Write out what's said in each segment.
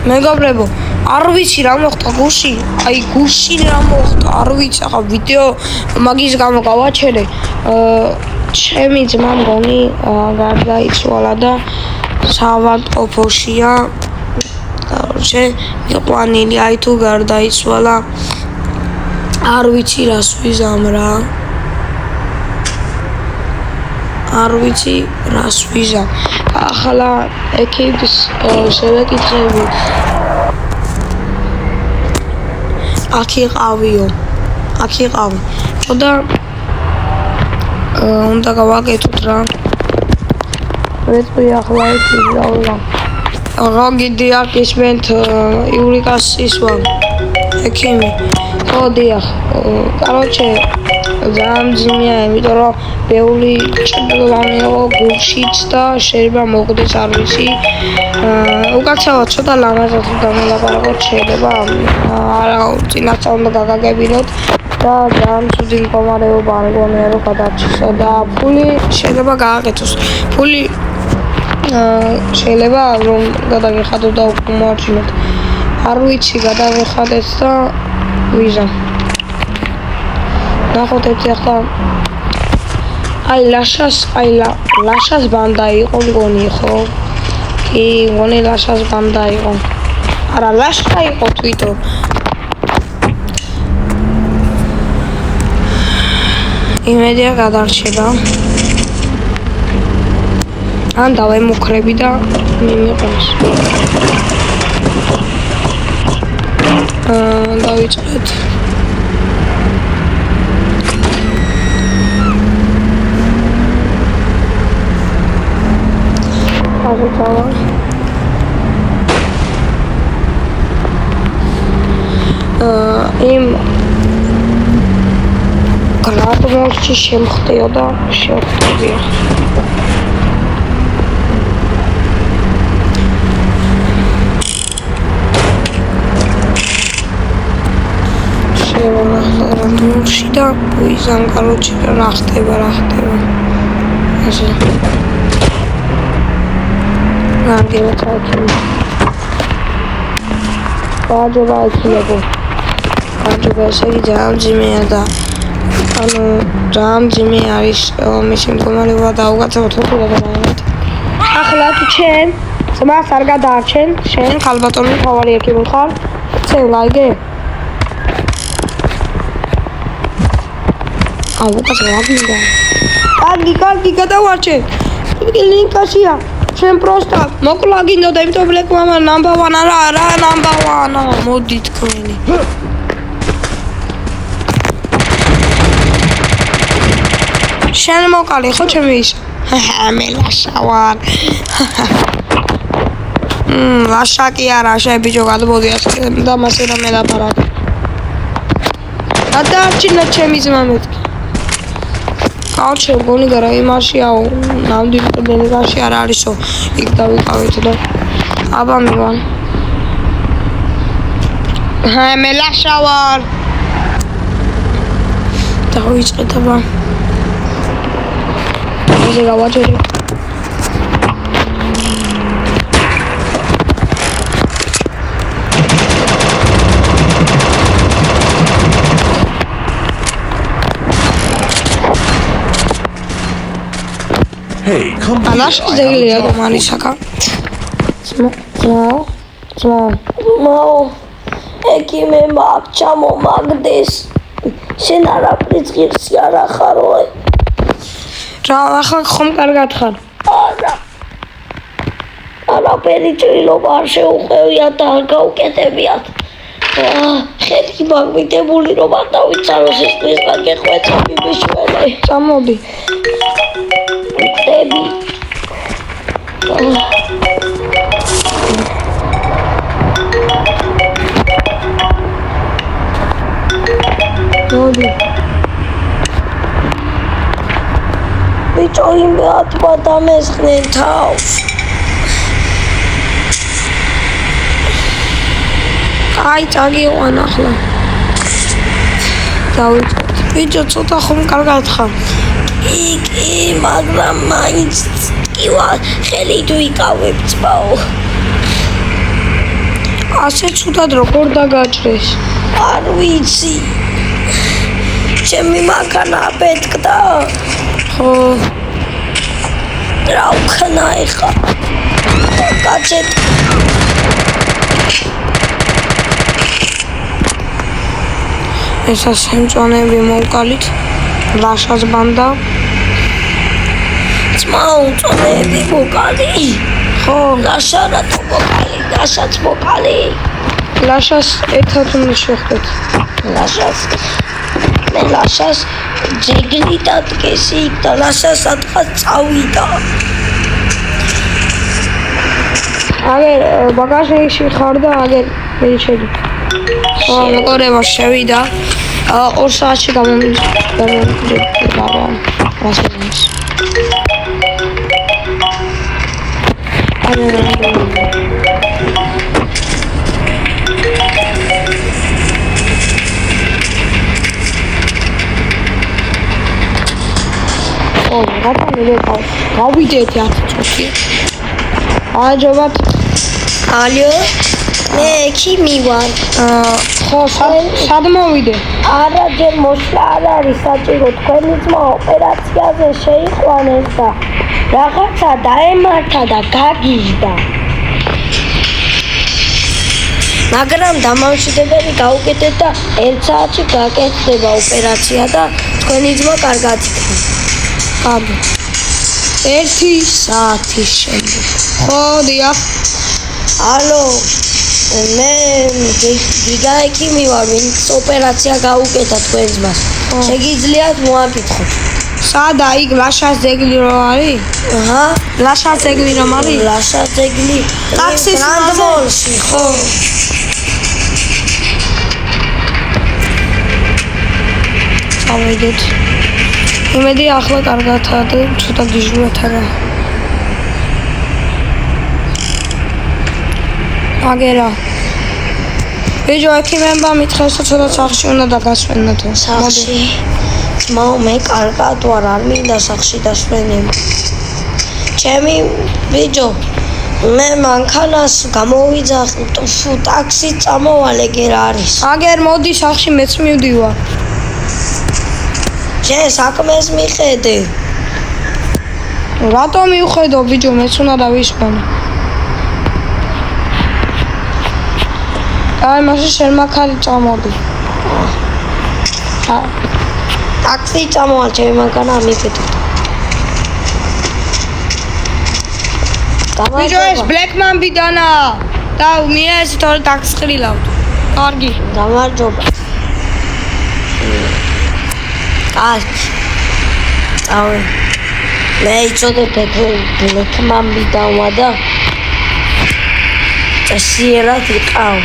მეგობრებო, არ ვიცი რა მოხდა გუში, აი გუში რა მოხდა, არ ვიცი, ახლა ვიდეო მაგის გამო გავაჩერე. ჩემი ძმა მგონი გარდაიცვალა და საავადმყოფოშია. იყვანილი, აი თუ გარდაიცვალა, არ ვიცი რას ვიზამ რა. არ ვიცი რას ვიზამ. ახლა ექიპს შევეკითხები. აქ იყავიო. და უნდა გავაკეთოთ რა. ვეწვი ახლა ეთირავლა. რა გიდია კისმენთ იურიკას ისვა. ექიმი. ხო დიახ. короче, ძალიან ძიმეა, იმიტომ რომ ბევრი ჭრილობა მიიღო გულშიც და შეიძლება მოგდეს, არ ვიცი. უკაცრავად ცოტა ლამაზად დამელაპარაკოთ შეიძლება. არა, წინასწარ უნდა გაგაგებინოთ და ძალიან ცუდი მდგომარეობა მეგონია რომ გადარჩისო და ფული შეიძლება გააკეთოს. ფული შეიძლება რომ გადაგიხადოთ და უკმოარჩინოთ. არ ვიცი, გადავიხადეთ და ვიზა. ნახოთ ერთი ახლა აი ლაშას ბანდა იყო მგონი ხო? კი, მგონი ლაშას ბანდა იყო. არა, ლაშა იყო თვითონ. იმედია გადარჩება. ან დავემუქრები და მიმიყენს. დავიწყეთ. იმ გრადმოსში შემხდიო და შევხვდები. გრადმოსში და ვიზამ короче რა ხდება. ესე რანგივეთ აქიმ. გაჯობა იქნებო. ესე იგი ძალიან ძიმეა და ანუ ძალიან ძიმე არის მისი მდგომარეობა და უკაცრავად ხუთი გადავანეთ. ახლა თუ ჩემ ძმას არ გადაარჩენ, შენ ხალბატონი თავარი ექიმი ხარ, ცე ლაიგე. უკაცრავად მინდა. კარგი გადავარჩენ. კლინიკაშია. შენ პროსტა მოკლა გინდოდა, იმიტომ ბლეკ მამა number 1 არა number 1 მოდი თქვენი. შენ მოკალი ხო ჩემი ის? მე ლაშა ვარ. ლაშა კი არა, შენ ბიჭო გადმოდი ასე და მასე რა მელაპარაკე. გადაარჩინა ჩემი ძმა მეთქი. კაუჩე გონი გარა იმაშიაო, ნამდვილი კლინიკაში არ არისო, იქ დავიყავით და აბა მივან. მე ლაშა ვარ. დავიწყეთ აბა. ესე გავაჩერე. Hey, come here. Alash zeglia gomani shaka. No. Ekime magchamo magdes. შენ არაფრის ღირსი არ ახარო. რა ახლა ხომ კარგად ხარ? არაფერი ჭრილობა არ შეუყევიათ და არ გაუკეთებიათ. ხელი მაგმიტებული რომ არ დავიცარო სისტრის გაგეხვეწა ბიბიშველი. წამოდი. ხდები. მოდი. ბიჭო იმ ათმა დამესხნენ თავს. აი წაგიყვან ახლა. დავიწყოთ. ბიჭო ცოტა ხომ კარგად ხარ? კი, მაგრამ მაინც კი ვარ, ხელი თუ იკავებ წბაო. ასე ცუდად როგორ დაგაჭრეს? არ ვიცი. ჩემი მანქანა აფეთქდა. ხო, რა ვქნა ეხა? კაცეთ. ესა შემწონები მოვკალით. ლაშას ბანდა. წმაუწონები მოკალი. ხო, ლაშა რატო მოკალი? ლაშაც მოკალი. ლაშას ერთად უნდა შევხვდეთ. მე ლაშას ძეგლი დადგესი და ლაშა სადღაც წავიდა. აგერ ბაგაჟში ხარ და აგერ მიჩედი. ხო, მეკორება შევიდა. 2 საათში გამომიჯდა. რასაკვირველია. ო, რატომ გავიდეთ 10 წუთი? აჯობათ. ალო, მე ქიმი ვარ. ხო, სად მოვიდე? არა, ჯერ მოსვლა არ არის საჭირო. თქვენი ძმა ოპერაციაზე შეიყვანეს და რაღაცა დაემართა და გაგიჟდა. მაგრამ დამამშვიდებელი გაუკეთეთ და 1 საათში გაკეთდება ოპერაცია და თქვენი ძმა კარგად იქნება. კარგი. 1 საათის შემდეგ. ხო, დიახ. ალო, მე გიგა ექიმი ვარ, ვინც ოპერაცია გაუკეთა თქვენ ძმას. შეგიძლიათ მოაკითხოთ. სადა იქ ლაშას ძეგლი რო არის? აჰა, ლაშას ძეგლი რომ არის? ლაშა ძეგლი. ტაქსის ტრანსპორტში, ხო. წავედით. იმედი ახლა კარგადაა და ცოტა გიჟვათ არა. აგერა. ბიჭო, ექიმებმა მითხრეს, ცოტა სახში უნდა დაგასვენოთ. სახში. ძმაო, მე კარგად ვარ, არ მინდა სახში დასვენები. ჩემი ბიჭო, მე მანქანას გამოვიძახი, ტაქსი წამოვალე გერ არის. აგერ მოდი სახში მეც მივდივარ. შენ საქმეს მიხედე. რატომ მივხედო ბიჭო, მეც უნდა დავისვენო. აი, მასე შენ მაქარი წამოდი. ტაქსი წამოვალ, ჩემი მანქანა მიფეთქდა. ბიჭო, ეს ბლეკმანბიდანა და მიეს თორე ტაქსი ხრილავთ. კარგი. გამარჯობა. კაცი. ავე. მე იცოდე ბლეკმანბიდანა და წესიერად იყავ.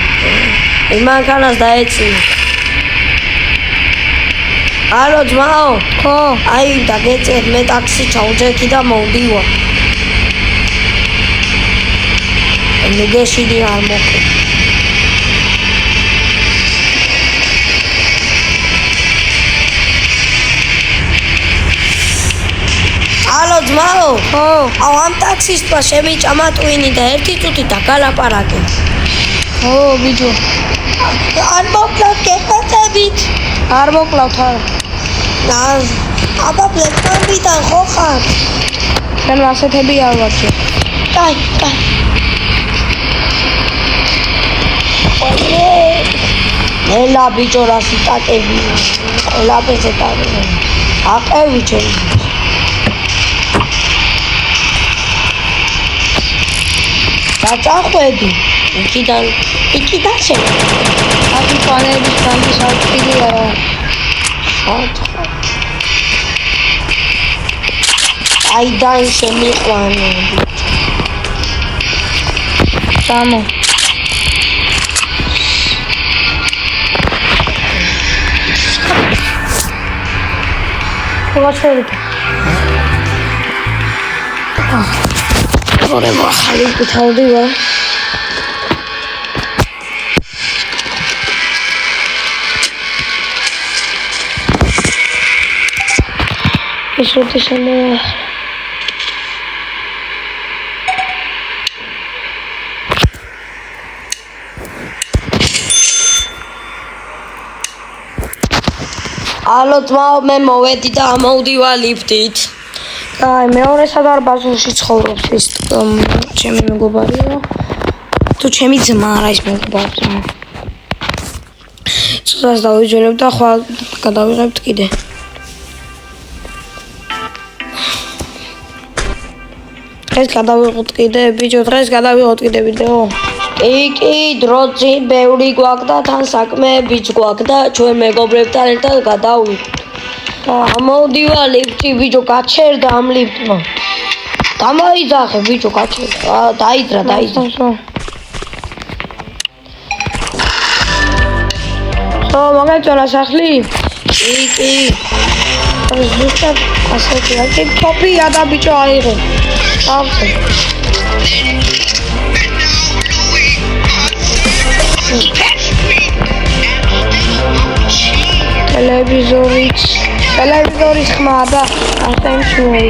იმანქანას დაეწია. ალო ძმაო, ხო, აი დაგეწერ, მე ტაქსი ჩავჯექი და მოვდივარ. მიგეშიდი არ მოხდა. ალო ძმაო, ხო, აუ ამ ტაქსისტმა შემიჭამა ტვინი და 1 წუთი დაგალაპარაკე. ხო, ბიჭო. არ მოკლავ გეყოთებით. არ მოკლავთ არა. აბა ბლეკმანბიდან ხო ხარ? შენ ასეთები არ ვარჩე. კაი. ელა ბიჭო რა სიტაკები. ყველაფერს ეტარებ. აყევი ჩემი. დაწახვედი. იქიდან შენ. აკი პანელების განდის არწილი არა. აიდან შემიყვანე. სამო. ხოჩერით. ორება ხალი გითავდივა. ისეთი შემოა. ალო ძმაო, მე მოვედი და ამოვდივა ლიფტით. აი, მეორე სადარბაზოში ცხოვრობს ის ჩემი მეგობარია. თუ ჩემი ძმა არა ის მეგობარია. ცოტას დავიჯერებ და ხვალ გადავიღებთ კიდე. დღეს გადავიღოთ კიდე ბიჭო, დღეს გადავიღოთ კიდე ვიდეო. კი, დროძი ბევრი გვაქვს და თან საქმეებიც გვაქვს და ჩვენ მეგობრებთან ერთად გადავიღოთ. ამოვდივა ლიფტი, ბიჭო, გაჩერდა ამ ლიფტმა. დამაიძახე, ბიჭო, გაჩერდა. დაიძრა. ხო, მოგეწონა სახლი? კი. ზუსტად ასეთია. კი, თოფია და ბიჭო აიღე. ავწე. ტელევიზორის ხმა და ასენჩუი.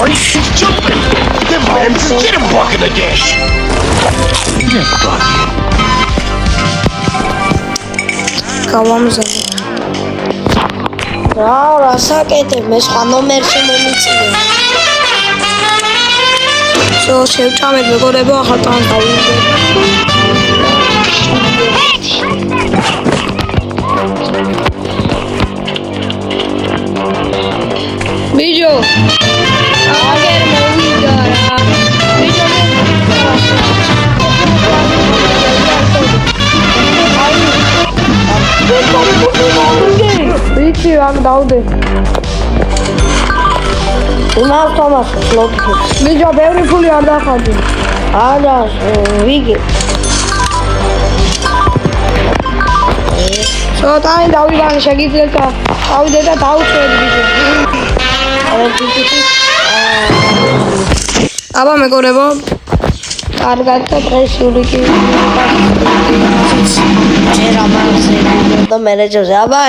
He's jumping. The man just get him bucket again. Get bucket. გავამზადე. რა საკეთებ? მე სხვა ნომერში მომიწია. შევჭამეთ მეგობრებო, ახლა თან დავიძებ. ბიჭო, აგერ მოვიდა რა. ბიჭო, ვიცი, ამ დავდე. უმას თომას ლოქი. ბიჭო, ბევრი ფული არ დახარჯე. არა, ვიგე. ცოტანი დავიბანე, შეგიძლიათ გავიდე და დავუწევთ ბიჭო. აბა მეგობრებო, კარგად და დღეს ურიკი. ჯერ ამაზე და მე რეჯოზე. აბა